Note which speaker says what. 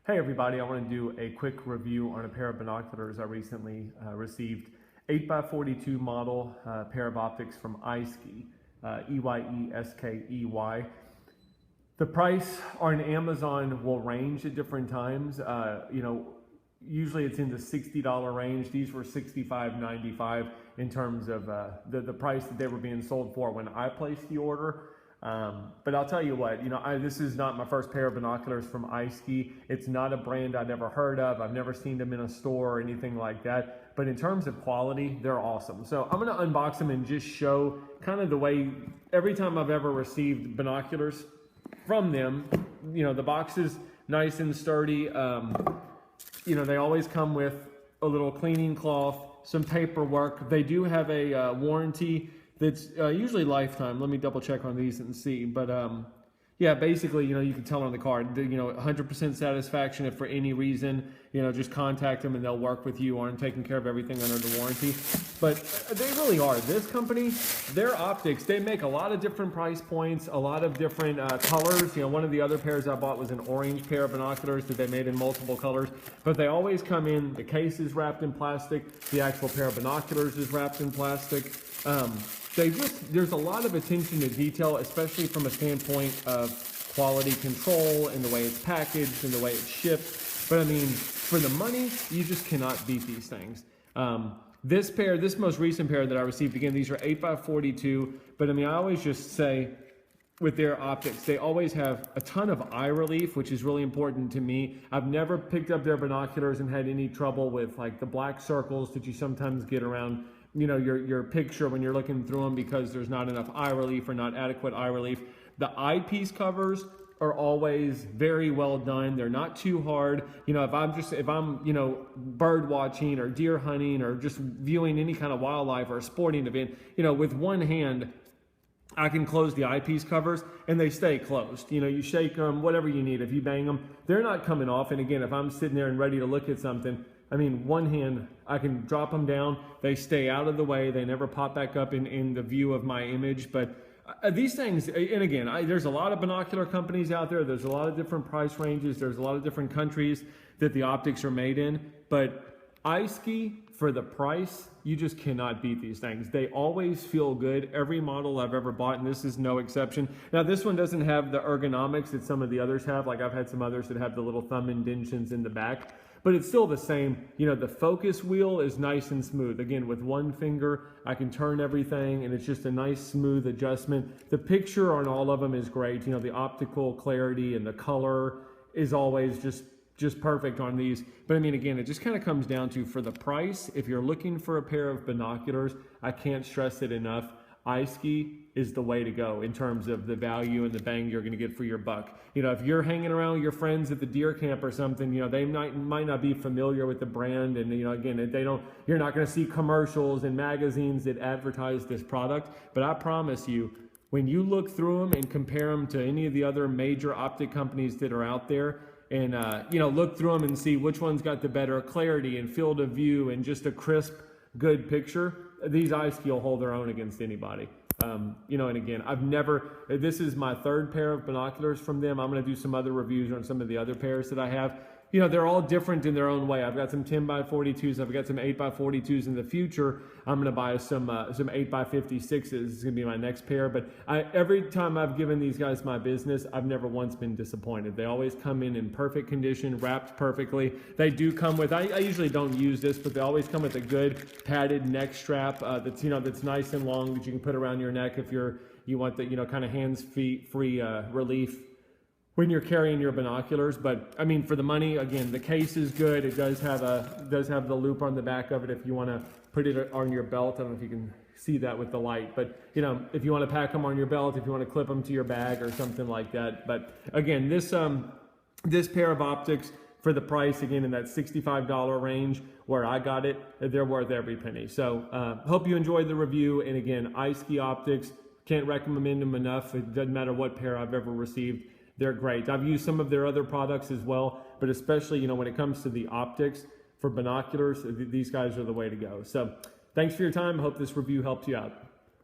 Speaker 1: Hey everybody, I want to do a quick review on a pair of binoculars I recently received. 8x42 model pair of optics from Eyeskey, Eyeskey. The price on Amazon will range at different times. Usually it's in the $60 range. These were $65.95 in terms of the price that they were being sold for when I placed the order. But I'll tell you what, this is not my first pair of binoculars from Eyeskey. It's not a brand I'd ever heard of. I've never seen them in a store or anything like that. But in terms of quality, they're awesome. So I'm going to unbox them and just show kind of the way every time I've ever received binoculars from them, the box is nice and sturdy. They always come with a little cleaning cloth, some paperwork. They do have a warranty that's usually lifetime. Let me double check on these and see. But yeah, basically, you can tell on the card, 100% satisfaction if for any reason, just contact them and they'll work with you on taking care of everything under the warranty. But they really are. This company, their optics, they make a lot of different price points, a lot of different colors. One of the other pairs I bought was an orange pair of binoculars that they made in multiple colors. But they always come in, the case is wrapped in plastic, the actual pair of binoculars is wrapped in plastic. There's a lot of attention to detail, especially from a standpoint of quality control and the way it's packaged and the way it's shipped. But I mean, for the money, you just cannot beat these things. This most recent pair that I received, again, these are 8x42, but I mean, I always just say with their optics, they always have a ton of eye relief, which is really important to me. I've never picked up their binoculars and had any trouble with like the black circles that you sometimes get around your picture when you're looking through them because there's not enough eye relief or not adequate eye relief. The eyepiece covers are always very well done. They're not too hard. If I'm bird watching or deer hunting or just viewing any kind of wildlife or a sporting event, with one hand, I can close the eyepiece covers and they stay closed. You shake them, whatever you need. If you bang them, they're not coming off. And again, if I'm sitting there and ready to look at something, I mean, one hand, I can drop them down. They stay out of the way. They never pop back up in the view of my image. But these things, and again, there's a lot of binocular companies out there. There's a lot of different price ranges. There's a lot of different countries that the optics are made in. But Eyeskey, for the price, you just cannot beat these things. They always feel good. Every model I've ever bought, and this is no exception. Now, this one doesn't have the ergonomics that some of the others have. Like I've had some others that have the little thumb indentions in the back. But it's still the same. The focus wheel is nice and smooth. Again, with one finger, I can turn everything and it's just a nice smooth adjustment. The picture on all of them is great. The optical clarity and the color is always just perfect on these. But I mean, again, it just kind of comes down to, for the price, if you're looking for a pair of binoculars, I can't stress it enough. Eyeskey is the way to go in terms of the value and the bang you're going to get for your buck. If you're hanging around with your friends at the deer camp or something, they might not be familiar with the brand, and again, you're not going to see commercials and magazines that advertise this product. But I promise you, when you look through them and compare them to any of the other major optic companies that are out there, and look through them and see which one's got the better clarity and field of view and just a crisp, good picture, these Eyeskey will hold their own against anybody. And again, this is my third pair of binoculars from them. I'm going to do some other reviews on some of the other pairs that I have. They're all different in their own way. I've got some 10x42s. I've got some 8x42s in the future. I'm going to buy some 8x56s. It's going to be my next pair. But every time I've given these guys my business, I've never once been disappointed. They always come in perfect condition, wrapped perfectly. They do come with, I usually don't use this, but they always come with a good padded neck strap that's nice and long that you can put around your neck if you want the kind of hands-free relief when you're carrying your binoculars. But I mean, for the money, again, the case is good. It does have the loop on the back of it if you want to put it on your belt. I don't know if you can see that with the light, but if you want to pack them on your belt, if you want to clip them to your bag or something like that. But again, this pair of optics, for the price, again, in that $65 range where I got it, they're worth every penny. So hope you enjoyed the review. And again, Eyeskey optics, can't recommend them enough. It doesn't matter what pair I've ever received. They're great. I've used some of their other products as well, but especially, when it comes to the optics for binoculars, these guys are the way to go. So thanks for your time. I hope this review helped you out.